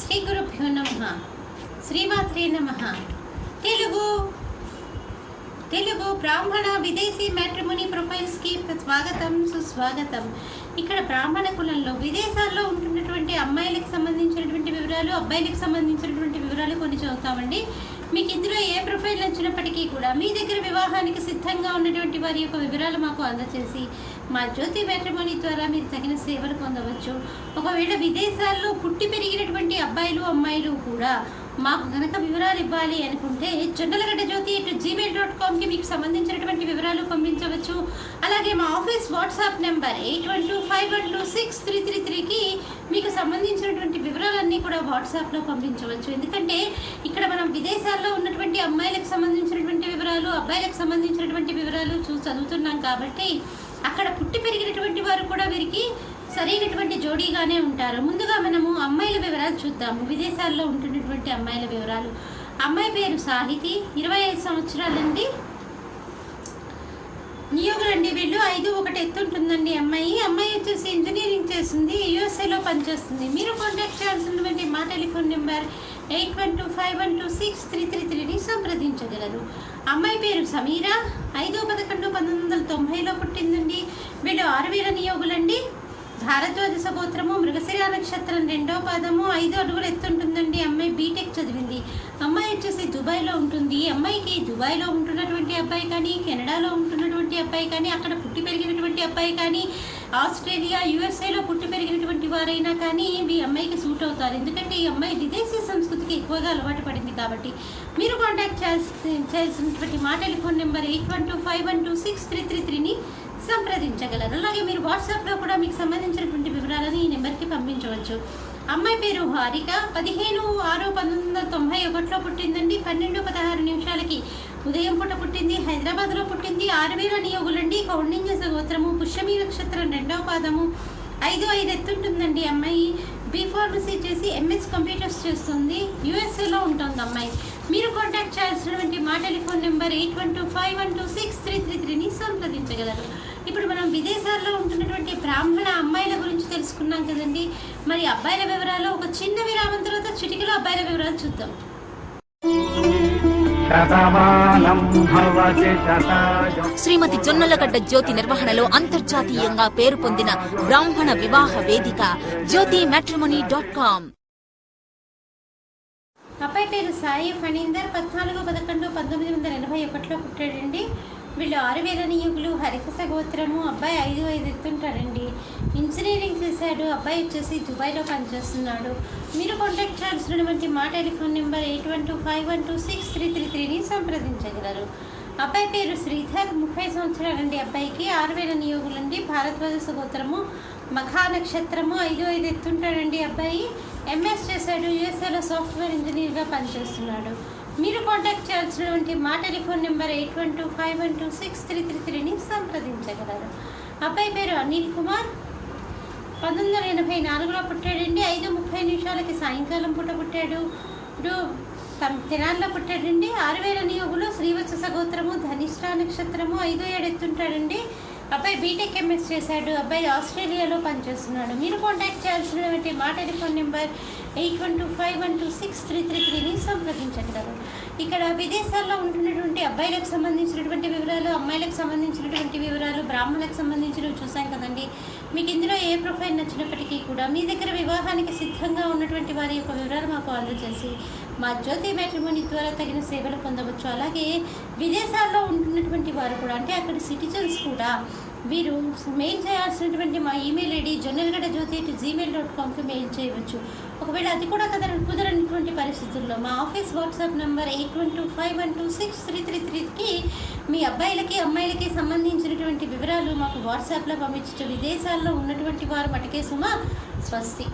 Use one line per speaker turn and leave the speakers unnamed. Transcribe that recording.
శ్రీ గురుభ్యో నమః. శ్రీమాత్రే నమః. తెలుగు బ్రాహ్మణ విదేశీ మ్యాట్రిమోనీ ప్రొఫైల్స్కి స్వాగతం, సుస్వాగతం. ఇక్కడ బ్రాహ్మణ కులంలో విదేశాల్లో ఉంటున్నటువంటి అమ్మాయిలకు సంబంధించినటువంటి వివరాలు, అబ్బాయిలకు సంబంధించినటువంటి వివరాలు కొన్ని చదువుతామండి. మీకు ఇందులో ఏ ప్రొఫైల్ నచ్చినప్పటికీ కూడా మీ దగ్గర వివాహానికి సిద్ధంగా ఉన్నటువంటి వారి యొక్క వివరాలు మాకు అందజేసి మా జ్యోతి మ్యాట్రిమోనీ ద్వారా మీరు తగిన సేవలు పొందవచ్చు. ఒకవేళ విదేశాల్లో పుట్టి పెరిగినటువంటి అబ్బాయిలు అమ్మాయిలు కూడా మాకు కనుక వివరాలు ఇవ్వాలి అనుకుంటే jonalagaddajyoti@gmail.com మీకు సంబంధించినటువంటి వివరాలు పంపించవచ్చు. అలాగే మా ఆఫీస్ వాట్సాప్ నెంబర్ 8125126333కి మీకు సంబంధించినటువంటి వివరాలన్నీ కూడా వాట్సాప్లో పంపించవచ్చు. ఎందుకంటే ఇక్కడ మనం విదేశాల్లో ఉన్నటువంటి అమ్మాయిలకు సంబంధించినటువంటి వివరాలు, అబ్బాయిలకు సంబంధించినటువంటి వివరాలు చదువుతున్నాం కాబట్టి అక్కడ పుట్టి పెరిగినటువంటి వారు కూడా వీరికి సరైనటువంటి జోడీగానే ఉంటారు. ముందుగా మనము అమ్మాయిల వివరాలు చూద్దాము. విదేశాల్లో ఉంటున్నటువంటి అమ్మాయిల వివరాలు. అమ్మాయి పేరు సాహితి, 25 సంవత్సరాలండి. నియోగులండి వీళ్ళు 5'1" ఎత్తుంటుందండి. అమ్మాయి వచ్చేసి ఇంజనీరింగ్ చేస్తుంది, యూఎస్ఏలో పనిచేస్తుంది. మీరు కాంటాక్ట్ చేయాల్సినటువంటి మా టెలిఫోన్ నెంబర్ 8125126333ని సంప్రదించగలరు. అమ్మాయి పేరు సమీరా, 5/11/1990లో పుట్టిందండి. వీళ్ళు 6000 నియోగులండి. భారద్వాజ గోత్రము, మృగశిర నక్షత్రం 2వ పాదము, 5 అడుగులు ఎత్తుంటుందండి. అమ్మాయి బీటెక్ చదివింది. అమ్మాయి వచ్చేసి దుబాయ్లో ఉంటుంది. అమ్మాయికి దుబాయ్లో ఉంటున్నటువంటి అబ్బాయి కానీ, కెనడాలో ఉంటున్నటువంటి అబ్బాయి కానీ, అక్కడ పుట్టి పెరిగినటువంటి అబ్బాయి కానీ, ఆస్ట్రేలియా యుఎస్ఏలో పుట్టి పెరిగినటువంటి వారైనా కానీ ఈ అమ్మాయికి సూట్ అవుతారు. ఎందుకంటే ఈ అమ్మాయి విదేశీ సంస్కృతికి ఎక్కువగా అలవాటు పడింది కాబట్టి. మీరు కాంటాక్ట్ చేయాల్సినటువంటి మా టెలిఫోన్ నెంబర్ 8125126333ని సంప్రదించగలరు. అలాగే మీరు వాట్సాప్లో కూడా మీకు సంబంధించినటువంటి వివరాలను ఈ నెంబర్కి పంపించవచ్చు. అమ్మాయి పేరు హారిక, 15/6/1991లో పుట్టిందండి. 12:16 ఉదయం పూట పుట్టింది. హైదరాబాద్లో పుట్టింది. 6000 నియోగులండి. కౌండిన్య గోత్రము, పుష్యమి నక్షత్రం 2వ పాదము, 5'5" ఎత్తుంటుందండి. అమ్మాయి బీ ఫార్మసీ చేసి ఎంఎస్ కంప్యూటర్స్ చేస్తుంది. యూఎస్ఏలో ఉంటుంది అమ్మాయి. మీరు కాంటాక్ట్ చేయాల్సినటువంటి మా టెలిఫోన్ నెంబర్ 8125126333ని సంప్రదించగలరు. ఇప్పుడు మనం విదేశాల్లో ఉంటున్నటువంటి బ్రాహ్మణ అమ్మాయిల గురించి తెలుసుకున్నాం కదండి. మరి అబ్బాయిల వివరాలు ఒక చిన్న విరామం తర్వాత చిటికలో అబ్బాయిల వివరాలు చూద్దాం.
శ్రీమతి జొన్నలగడ్డ జ్యోతి నిర్వహణలో అంతర్జాతీయంగా పేరు పొందిన బ్రాహ్మణ వివాహ వేదిక jyotimatrimony.com.
అబ్బాయి పేరు సాయి ఫణీందర్, 14/11/1981లో పుట్టాడండి. వీళ్ళు 6000 నియోగులు, హరికస గోత్రము. అబ్బాయి 5'5" ఎత్తుంటాడండి. ఇంజనీరింగ్ చేశాడు. అబ్బాయి వచ్చేసి దుబాయ్లో పనిచేస్తున్నాడు. మీరు కాంటాక్ట్ చేయాల్సినటువంటి మా టెలిఫోన్ నెంబర్ 8125126333ని సంప్రదించగలరు. అబ్బాయి పేరు శ్రీధర్, 30 సంవత్సరాలండి. అబ్బాయికి 6000 నియోగులండి. భారద్వాజ గోత్రము, మఖా నక్షత్రము, 5'5" ఎత్తుంటాడండి. అబ్బాయి ఎంఎస్ చేశాడు. యూఎస్ఏలో సాఫ్ట్వేర్ ఇంజనీర్గా పనిచేస్తున్నాడు. మీరు కాంటాక్ట్ చేయాల్సినటువంటి మా టెలిఫోన్ నెంబర్ 8125126333ని సంప్రదించగలరు. అబ్బాయి పేరు అనిల్ కుమార్, 1984లో పుట్టాడండి. 5:30 సాయంకాలం పూట పుట్టాడు. తెనాల్లో పుట్టాడండి. 6000 నియోగులు, శ్రీవత్స గోత్రము, ధనిష్ట నక్షత్రము, 5'7" ఎత్తుంటాడండి. అబ్బాయి బీటెక్ ఎంఎస్ చేశాడు. అబ్బాయి ఆస్ట్రేలియాలో పనిచేస్తున్నాడు. మీరు కాంటాక్ట్ చేయాల్సినటువంటి మా టెలిఫోన్ నెంబర్ 8125126333ని సంప్రదించగలరు. ఇక్కడ విదేశాల్లో ఉంటున్నటువంటి అబ్బాయిలకు సంబంధించినటువంటి వివరాలు, అమ్మాయిలకు సంబంధించినటువంటి వివరాలు, బ్రాహ్మణులకు సంబంధించినవి చూసాం కదండి. మీకు ఇందులో ఏ ప్రొఫైల్ నచ్చినప్పటికీ కూడా మీ దగ్గర వివాహానికి సిద్ధంగా ఉన్నటువంటి వారి యొక్క వివరాలు మాకు అందజేసి మా జ్యోతి మ్యాట్రిమోనీ ద్వారా తగిన సేవలు పొందవచ్చు. అలాగే విదేశాల్లో ఉంటున్నటువంటి వారు కూడా, అంటే అక్కడ సిటిజన్స్ కూడా వీరు మెయిల్ చేయాల్సినటువంటి మా ఈమెయిల్ ఐడి jonalagaddajyoti@gmail.comకి మెయిల్ చేయవచ్చు. ఒకవేళ అది కూడా కుదరనటువంటి పరిస్థితుల్లో మా ఆఫీస్ వాట్సాప్ నెంబర్ 8125126333కి మీ అబ్బాయిలకి అమ్మాయిలకి సంబంధించినటువంటి వివరాలు మాకు వాట్సాప్లో పంపించవచ్చు. విదేశాల్లో ఉన్నటువంటి వారు మటుకే సుమా. స్వస్తి.